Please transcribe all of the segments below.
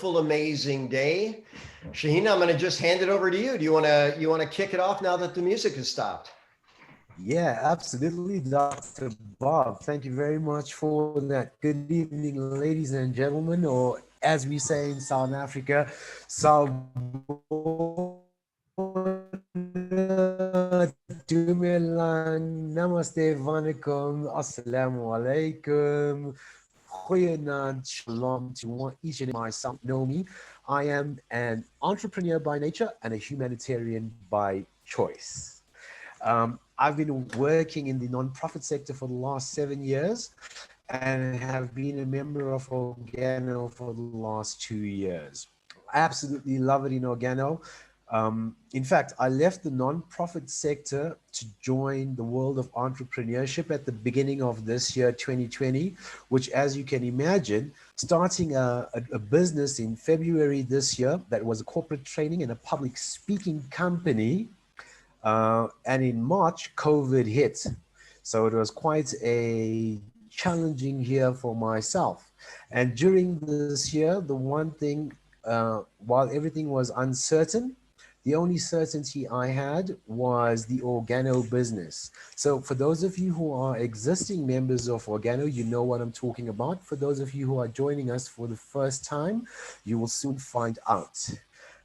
Amazing day. Shaheen, I'm going to just hand it over to you. Do you want to kick it off now that the music has stopped? Yeah, absolutely, Dr. Bob. Thank you very much for that. Good evening, ladies and gentlemen, or as we say in South Africa, Dumelang, Namaste, Vanakkam, Assalamu alaikum, Goeienaand, Shalom to each and myself know me. I am an entrepreneur by nature and a humanitarian by choice. I've been working in the nonprofit sector for the last 7 years and have been a member of Organo for the last 2 years. Absolutely love it in Organo. In fact, I left the nonprofit sector to join the world of entrepreneurship at the beginning of this year, 2020, which, as you can imagine, starting a business in February this year that was a corporate training and a public speaking company, and in March, COVID hit. So it was quite a challenging year for myself. And during this year, the one thing, while everything was uncertain, the only certainty I had was the Organo business. So for those of you who are existing members of Organo, you know what I'm talking about. For those of you who are joining us for the first time, you will soon find out.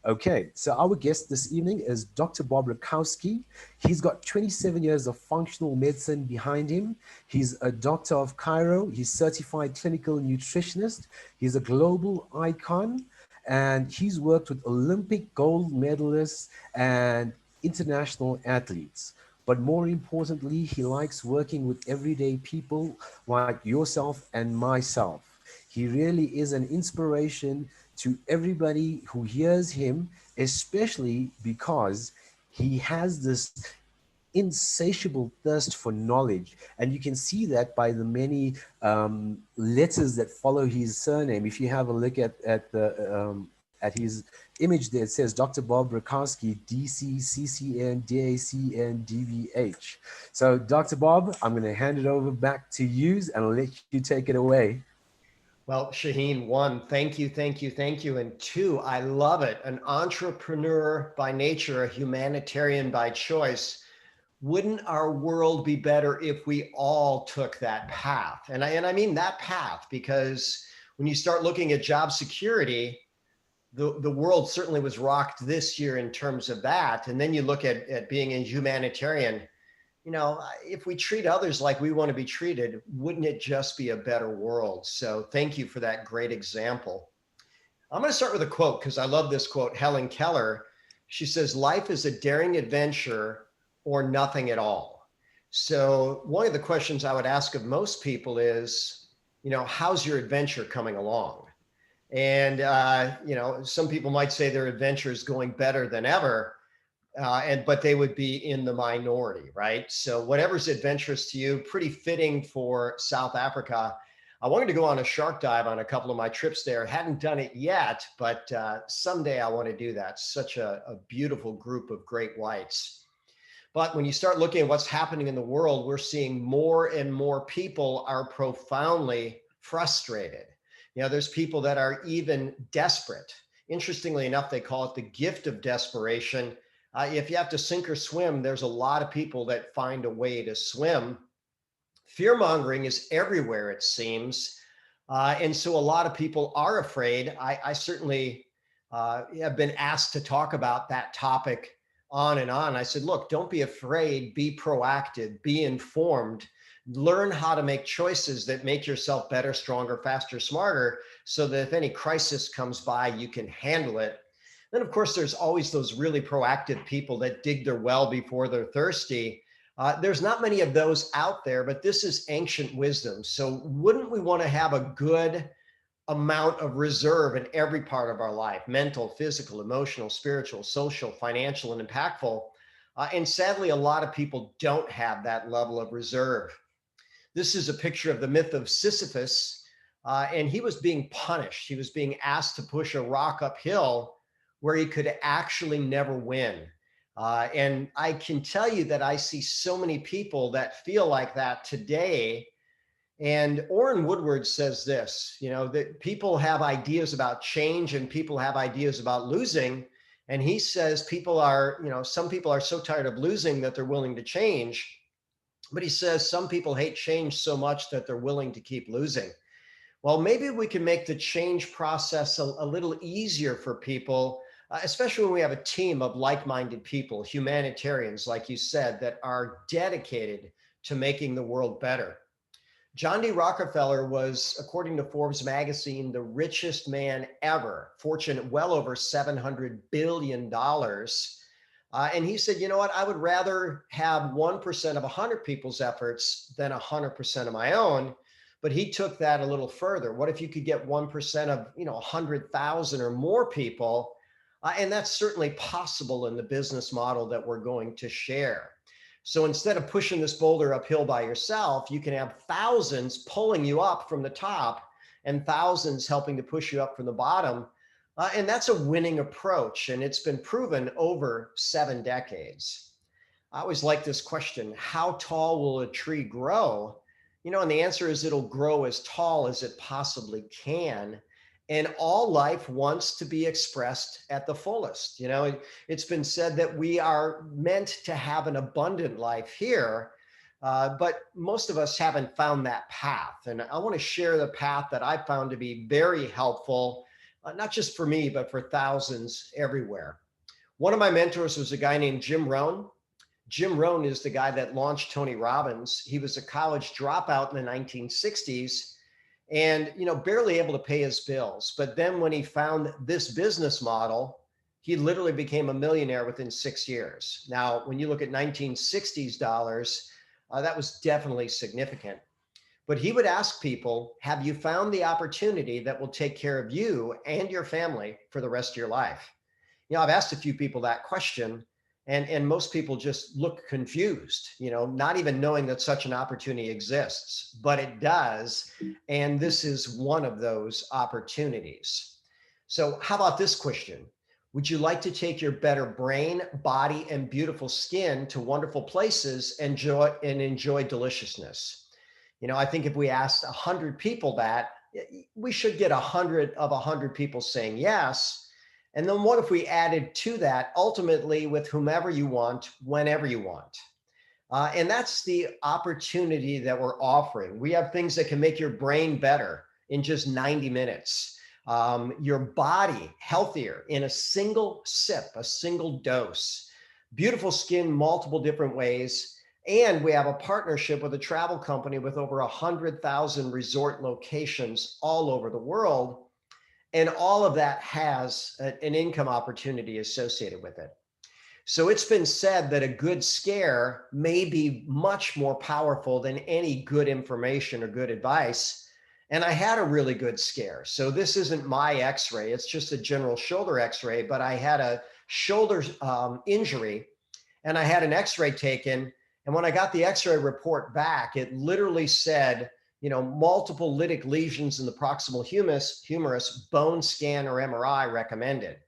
Okay, so our guest this evening is Dr. Bob Rakowski. He's got 27 years of functional medicine behind him. He's a doctor of Cairo. He's certified clinical nutritionist. He's a global icon, and he's worked with Olympic gold medalists and international athletes. But more importantly, he likes working with everyday people like yourself and myself. He really is an inspiration to everybody who hears him, especially because he has this insatiable thirst for knowledge. And you can see that by the many letters that follow his surname. If you have a look at his image there, it says Dr. Bob Rakowski, DC, CCN, DACN, DVH. So, Dr. Bob, I'm going to hand it over back to you and I'll let you take it away. Well, Shaheen, one, thank you, thank you, thank you. And two, I love it. An entrepreneur by nature, a humanitarian by choice. Wouldn't our world be better if we all took that path? And I mean that path, because when you start looking at job security, the world certainly was rocked this year in terms of that. And then you look at being a humanitarian, if we treat others like we want to be treated, wouldn't it just be a better world? So thank you for that great example. I'm going to start with a quote because I love this quote. Helen Keller, she says, life is a daring adventure or nothing at all. So one of the questions I would ask of most people is, how's your adventure coming along? And, some people might say their adventure is going better than ever. But they would be in the minority, right? So whatever's adventurous to you, pretty fitting for South Africa. I wanted to go on a shark dive on a couple of my trips there. Hadn't done it yet, but someday I want to do that. Such a beautiful group of great whites. But when you start looking at what's happening in the world, we're seeing more and more people are profoundly frustrated. There's people that are even desperate. Interestingly enough, they call it the gift of desperation. If you have to sink or swim, there's a lot of people that find a way to swim. Fear mongering is everywhere, it seems. And so a lot of people are afraid. I certainly have been asked to talk about that topic on and on. I said, look, don't be afraid, be proactive, be informed, learn how to make choices that make yourself better, stronger, faster, smarter, so that if any crisis comes by, you can handle it. Then, of course, there's always those really proactive people that dig their well before they're thirsty. There's not many of those out there, but this is ancient wisdom. So wouldn't we want to have a good amount of reserve in every part of our life, mental, physical, emotional, spiritual, social, financial, and impactful? And sadly, a lot of people don't have that level of reserve. This is a picture of the myth of Sisyphus, and he was being punished. He was being asked to push a rock uphill where he could actually never win. And I can tell you that I see so many people that feel like that today. And Orrin Woodward says this, that people have ideas about change and people have ideas about losing. And he says some people are so tired of losing that they're willing to change. But he says some people hate change so much that they're willing to keep losing. Well, maybe we can make the change process a little easier for people, especially when we have a team of like-minded people, humanitarians, like you said, that are dedicated to making the world better. John D. Rockefeller was, according to Forbes magazine, the richest man ever, fortune well over $700 billion. And he said, you know what, I would rather have 1% of 100 people's efforts than 100% of my own. But he took that a little further. What if you could get 1% of 100,000 or more people? And that's certainly possible in the business model that we're going to share. So instead of pushing this boulder uphill by yourself, you can have thousands pulling you up from the top and thousands helping to push you up from the bottom. And that's a winning approach. And it's been proven over 7 decades. I always like this question: how tall will a tree grow? And the answer is it'll grow as tall as it possibly can. And all life wants to be expressed at the fullest. It's been said that we are meant to have an abundant life here, but most of us haven't found that path. And I want to share the path that I found to be very helpful, not just for me, but for thousands everywhere. One of my mentors was a guy named Jim Rohn. Jim Rohn is the guy that launched Tony Robbins. He was a college dropout in the 1960s and barely able to pay his bills. But then when he found this business model, he literally became a millionaire within 6 years. Now, when you look at 1960s dollars, that was definitely significant. But he would ask people, have you found the opportunity that will take care of you and your family for the rest of your life? I've asked a few people that question, and most people just look confused, not even knowing that such an opportunity exists, but it does. And this is one of those opportunities. So how about this question? Would you like to take your better brain, body, and beautiful skin to wonderful places and enjoy deliciousness? I think if we asked 100 people that, we should get 100 of 100 people saying yes. And then what if we added to that, ultimately with whomever you want, whenever you want? And that's the opportunity that we're offering. We have things that can make your brain better in just 90 minutes, your body healthier in a single sip, a single dose, beautiful skin, multiple different ways. And we have a partnership with a travel company with over 100,000 resort locations all over the world. And all of that has an income opportunity associated with it. So it's been said that a good scare may be much more powerful than any good information or good advice. And I had a really good scare. So this isn't my x-ray, it's just a general shoulder x-ray, but I had a shoulder injury and I had an x-ray taken. And when I got the x-ray report back, it literally said, multiple lytic lesions in the proximal humerus, bone scan or MRI recommended.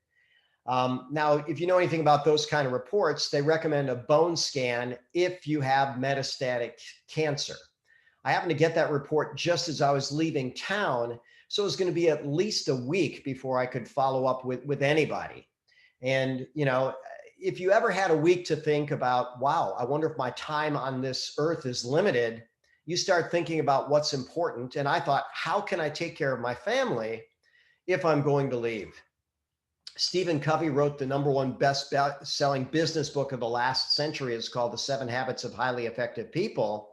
Now, if you know anything about those kind of reports, they recommend a bone scan if you have metastatic cancer. I happened to get that report just as I was leaving town, so it was going to be at least a week before I could follow up with anybody. And, if you ever had a week to think about, wow, I wonder if my time on this earth is limited, you start thinking about what's important. And I thought, how can I take care of my family if I'm going to leave? Stephen Covey wrote the #1 best-selling business book of the last century. It's called The 7 Habits of Highly Effective People.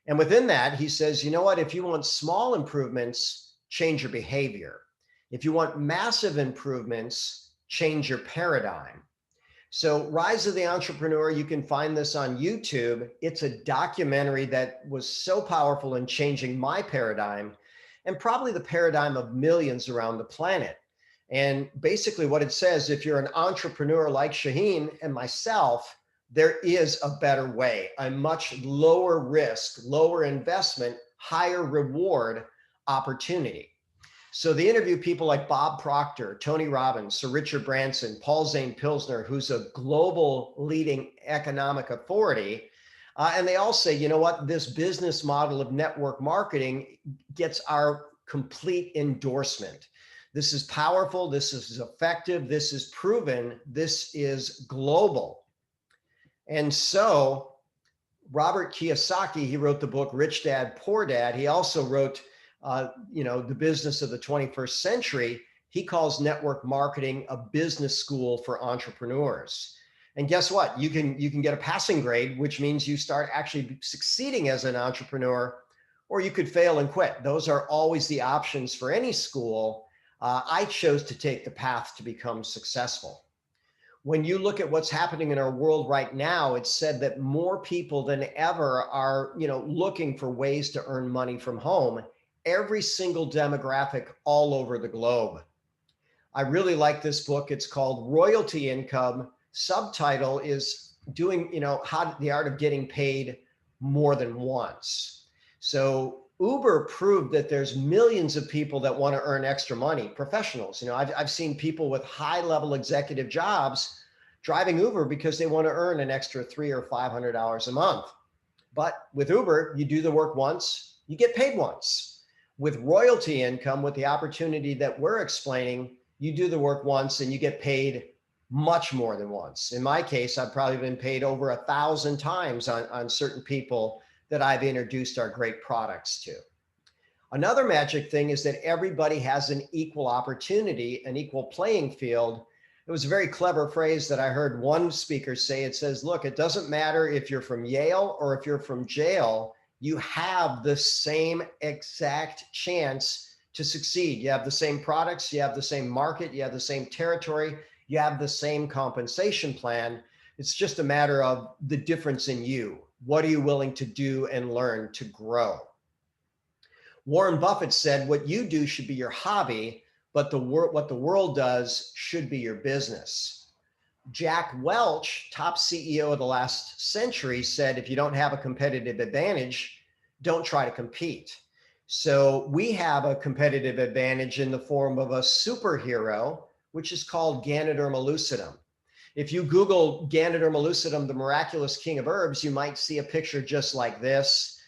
And within that, he says, you know what, if you want small improvements, change your behavior. If you want massive improvements, change your paradigm. So Rise of the Entrepreneur, you can find this on YouTube. It's a documentary that was so powerful in changing my paradigm and probably the paradigm of millions around the planet. And basically what it says, if you're an entrepreneur like Shaheen and myself, there is a better way, a much lower risk, lower investment, higher reward opportunity. So they interview people like Bob Proctor, Tony Robbins, Sir Richard Branson, Paul Zane Pilsner, who's a global leading economic authority. And they all say, you know what, this business model of network marketing gets our complete endorsement. This is powerful. This is effective. This is proven. This is global. And so Robert Kiyosaki, he wrote the book Rich Dad, Poor Dad. He also wrote, The Business of the 21st Century. He calls network marketing a business school for entrepreneurs. And guess what? You can get a passing grade, which means you start actually succeeding as an entrepreneur, or you could fail and quit. Those are always the options for any school. I chose to take the path to become successful. When you look at what's happening in our world right now, it's said that more people than ever are, looking for ways to earn money from home, every single demographic all over the globe. I really like this book. It's called Royalty Income. Subtitle is the art of getting paid more than once. So Uber proved that there's millions of people that want to earn extra money, professionals. I've seen people with high level executive jobs driving Uber because they want to earn an extra $300 or $500 a month. But with Uber, you do the work once, you get paid once. With royalty income, with the opportunity that we're explaining, you do the work once and you get paid much more than once. In my case, I've probably been paid over 1,000 times on certain people that I've introduced our great products to. Another magic thing is that everybody has an equal opportunity, an equal playing field. It was a very clever phrase that I heard one speaker say. It says, look, it doesn't matter if you're from Yale or if you're from jail, you have the same exact chance to succeed. You have the same products, you have the same market, you have the same territory, you have the same compensation plan. It's just a matter of the difference in you. What are you willing to do and learn to grow? Warren Buffett said, what you do should be your hobby, but what the world does should be your business. Jack Welch, top CEO of the last century, said, if you don't have a competitive advantage, don't try to compete. So we have a competitive advantage in the form of a superhero, which is called Ganoderma lucidum. If you Google Ganoderma lucidum, the miraculous king of herbs, you might see a picture just like this.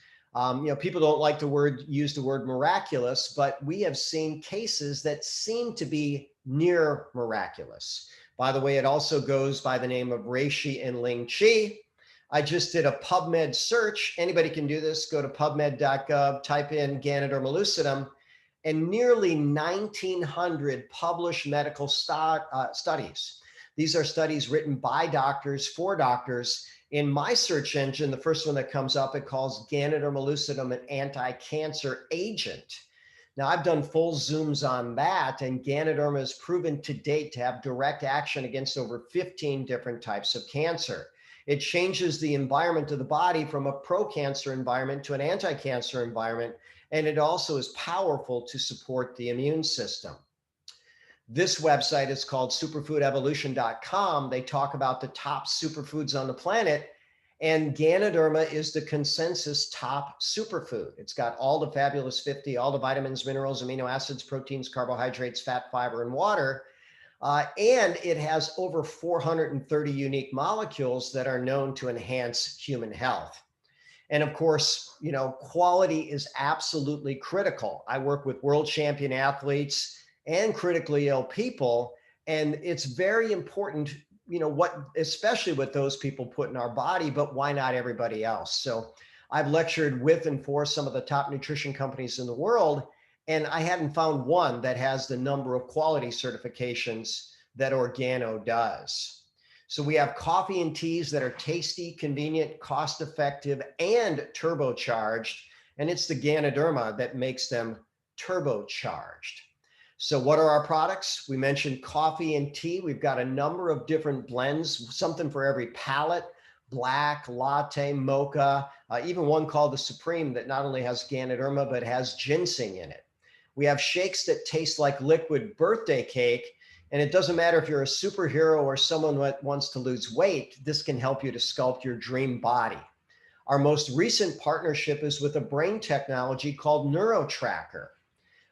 People don't like use the word miraculous, but we have seen cases that seem to be near miraculous. By the way, it also goes by the name of Reishi and Ling Chi. I just did a PubMed search. Anybody can do this. Go to pubmed.gov, type in Ganoderma lucidum, and nearly 1,900 published medical studies. These are studies written by doctors for doctors. In my search engine, the first one that comes up, it calls Ganoderma lucidum an anti-cancer agent. Now, I've done full zooms on that, and Ganoderma is proven to date to have direct action against over 15 different types of cancer. It changes the environment of the body from a pro-cancer environment to an anti-cancer environment, and it also is powerful to support the immune system. This website is called superfoodevolution.com. They talk about the top superfoods on the planet, and Ganoderma is the consensus top superfood. It's got all the fabulous 50, all the vitamins, minerals, amino acids, proteins, carbohydrates, fat, fiber, and water. And it has over 430 unique molecules that are known to enhance human health. And of course, quality is absolutely critical. I work with world champion athletes and critically ill people. And it's very important, especially what those people put in our body, but why not everybody else? So I've lectured with and for some of the top nutrition companies in the world, and I hadn't found one that has the number of quality certifications that Organo does. So we have coffee and teas that are tasty, convenient, cost-effective, and turbocharged. And it's the Ganoderma that makes them turbocharged. So what are our products? We mentioned coffee and tea. We've got a number of different blends, something for every palate: black, latte, mocha, even one called the Supreme that not only has Ganoderma, but has ginseng in it. We have shakes that taste like liquid birthday cake. And it doesn't matter if you're a superhero or someone that wants to lose weight, this can help you to sculpt your dream body. Our most recent partnership is with a brain technology called NeuroTracker.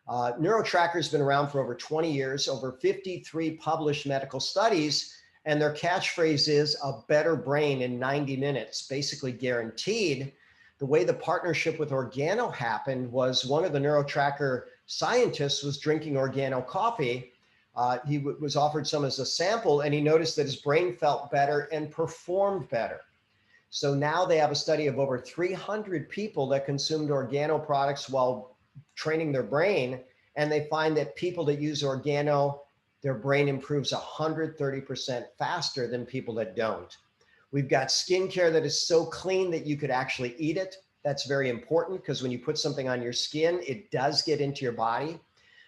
NeuroTracker has been around for over 20 years, over 53 published medical studies, And their catchphrase is a better brain in 90 minutes, basically guaranteed. The way the partnership with Organo happened was one of the NeuroTracker scientists was drinking Organo coffee. He was offered some as a sample, and he noticed that his brain felt better and performed better. So now they have a study of over 300 people that consumed Organo products while training their brain. And they find that people that use Organo, their brain improves 130% faster than people that don't. We've got skincare that is so clean that you could actually eat it. That's very important because when you put something on your skin, it does get into your body.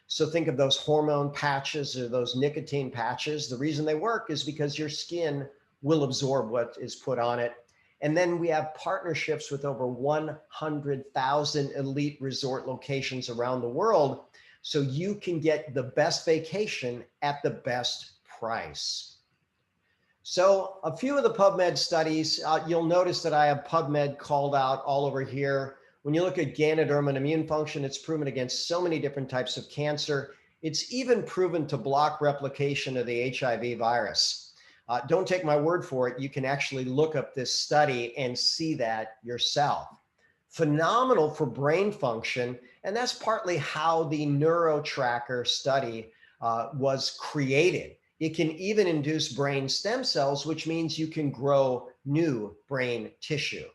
So think of those hormone patches or those nicotine patches. The reason they work is because your skin will absorb what is put on it. And then we have partnerships with over 100,000 elite resort locations around the world. So you can get the best vacation at the best price. So a few of the PubMed studies, you'll notice that I have PubMed called out all over here. When you look at Ganoderma and immune function, it's proven against so many different types of cancer. It's even proven to block replication of the HIV virus. Don't take my word for it. You can actually look up this study and see that yourself. Phenomenal for brain function. And that's partly how the NeuroTracker study was created. It can even induce brain stem cells, which means you can grow new brain tissue.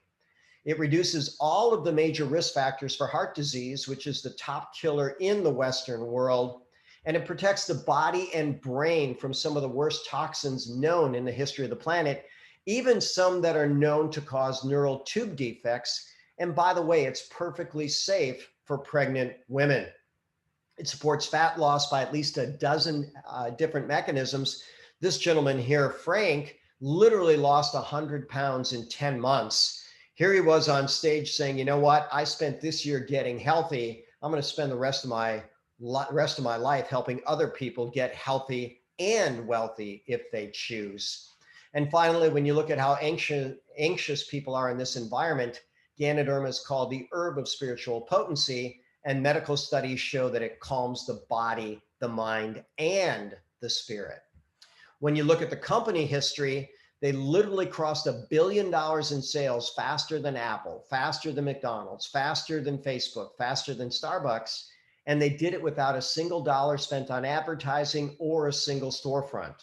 It reduces all of the major risk factors for heart disease, which is the top killer in the Western world. And it protects the body and brain from some of the worst toxins known in the history of the planet, even some that are known to cause neural tube defects. And by the way, it's perfectly safe for pregnant women. It supports fat loss by at least a dozen different mechanisms. This gentleman here, Frank, literally lost 100 pounds in 10 months. Here he was on stage saying, you know what? I spent this year getting healthy. I'm going to spend the rest of my life helping other people get healthy and wealthy if they choose. And finally, when you look at how anxious people are in this environment, Ganoderma is called the herb of spiritual potency, and medical studies show that it calms the body, the mind, and the spirit. When you look at the company history, they literally crossed $1 billion in sales faster than Apple, faster than McDonald's, faster than Facebook, faster than Starbucks. And they did it without a single dollar spent on advertising or a single storefront.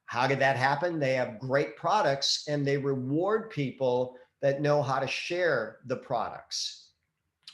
How did that happen? They have great products and they reward people that know how to share the products.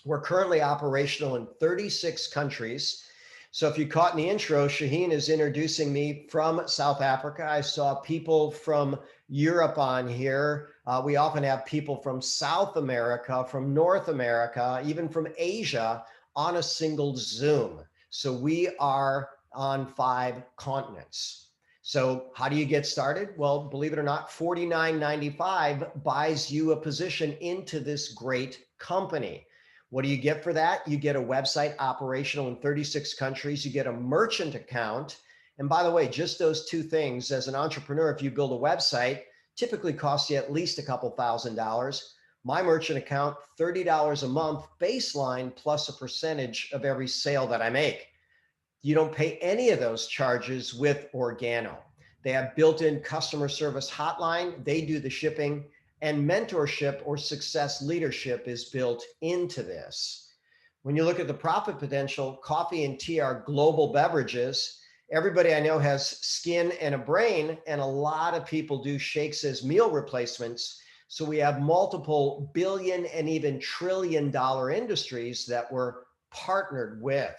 We're currently operational in 36 countries. So if you caught in the intro, Shaheen is introducing me from South Africa. I saw people from Europe on here. We often have people from South America, from North America, even from Asia on a single Zoom. So we are on 5 continents. So how do you get started? Well, believe it or not, $49.95 buys you a position into this great company. What do you get for that? You get a website operational in 36 countries. You get a merchant account. And by the way, just those 2 things, as an entrepreneur, if you build a website, typically costs you at least a couple $1,000s. My merchant account, $30 a month baseline plus a percentage of every sale that I make. You don't pay any of those charges with Organo. They have built-in customer service hotline. They do the shipping, and mentorship or success leadership is built into this. When you look at the profit potential, coffee and tea are global beverages. Everybody I know has skin and a brain, and a lot of people do shakes as meal replacements. So we have multiple billion and even trillion-dollar industries that we're partnered with.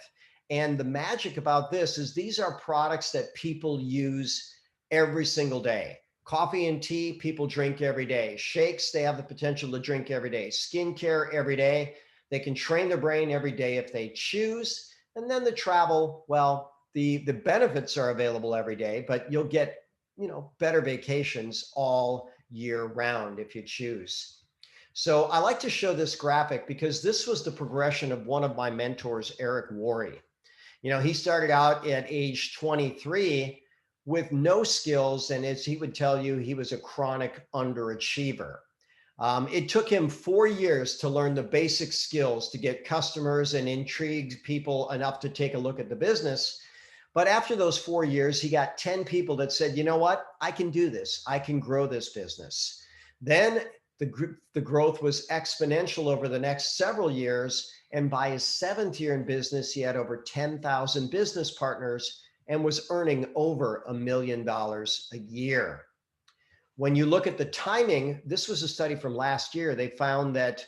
And the magic about this is these are products that people use every single day. Coffee and tea, people drink every day. Shakes, they have the potential to drink every day. Skincare every day. They can train their brain every day if they choose. And then the travel, well, the benefits are available every day, but you'll get, better vacations all year round if you choose. So I like to show this graphic because this was the progression of one of my mentors, Eric Worre. He started out at age 23 with no skills, and as he would tell you, he was a chronic underachiever. It took him 4 years to learn the basic skills to get customers and intrigue people enough to take a look at the business. But after those 4 years, he got 10 people that said, you know what? I can do this. I can grow this business. Then the growth was exponential over the next several years. And by his 7th year in business, he had over 10,000 business partners and was earning over $1 million a year. When you look at the timing, this was a study from last year. They found that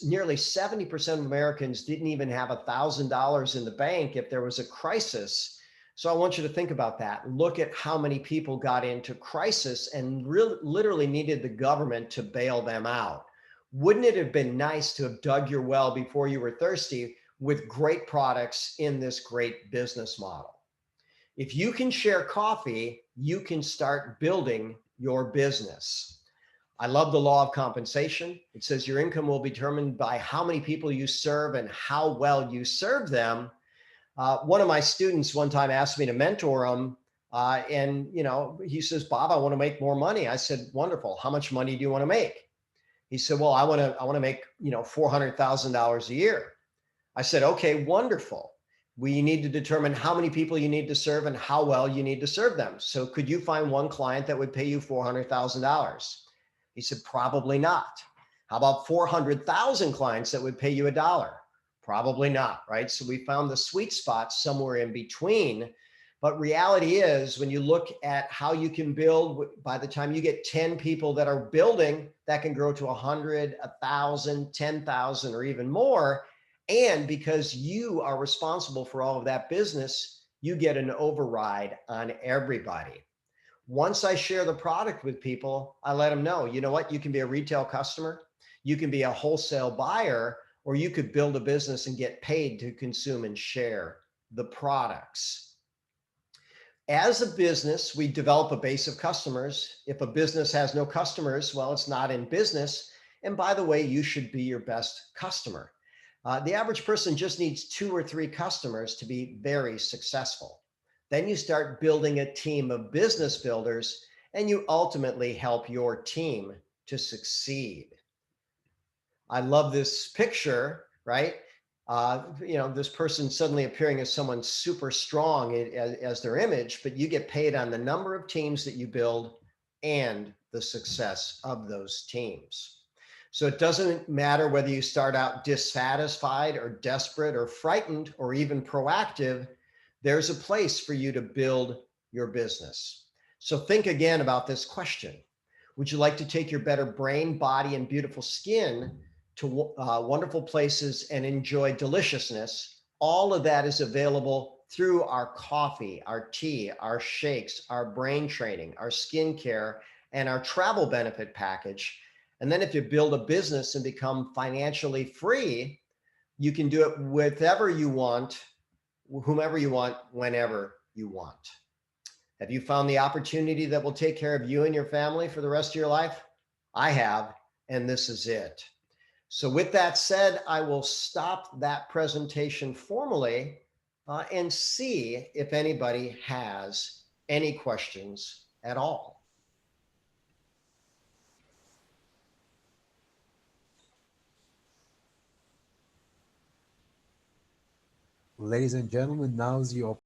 nearly 70% of Americans didn't even have $1,000 in the bank if there was a crisis. So I want you to think about that. Look at how many people got into crisis and literally needed the government to bail them out. Wouldn't it have been nice to have dug your well before you were thirsty with great products in this great business model? If you can share coffee, you can start building your business. I love the law of compensation. It says your income will be determined by how many people you serve and how well you serve them. One of my students one time asked me to mentor him. And he says, Bob, I want to make more money. I said, wonderful. How much money do you want to make? He said, well, I want to make, $400,000 a year. I said, okay, wonderful. We need to determine how many people you need to serve and how well you need to serve them. So could you find one client that would pay you $400,000? He said, probably not. How about 400,000 clients that would pay you $1? Probably not, right? So we found the sweet spot somewhere in between. But reality is, when you look at how you can build, by the time you get 10 people that are building, that can grow to 100, 1,000, 10,000, or even more. And because you are responsible for all of that business, you get an override on everybody. Once I share the product with people, I let them know, you know what, you can be a retail customer, you can be a wholesale buyer, or you could build a business and get paid to consume and share the products. As a business, we develop a base of customers. If a business has no customers, well, it's not in business. And by the way, you should be your best customer. The average person just needs 2 or 3 customers to be very successful. Then you start building a team of business builders, and you ultimately help your team to succeed. I love this picture, right? This person suddenly appearing as someone super strong as their image, but you get paid on the number of teams that you build and the success of those teams. So it doesn't matter whether you start out dissatisfied or desperate or frightened or even proactive, there's a place for you to build your business. So think again about this question. Would you like to take your better brain, body, and beautiful skin to wonderful places and enjoy deliciousness? All of that is available through our coffee, our tea, our shakes, our brain training, our skincare, and our travel benefit package. And then if you build a business and become financially free, you can do it with whoever you want, whenever you want. Have you found the opportunity that will take care of you and your family for the rest of your life? I have, and this is it. So with that said, I will stop that presentation formally and see if anybody has any questions at all. Ladies and gentlemen, now's your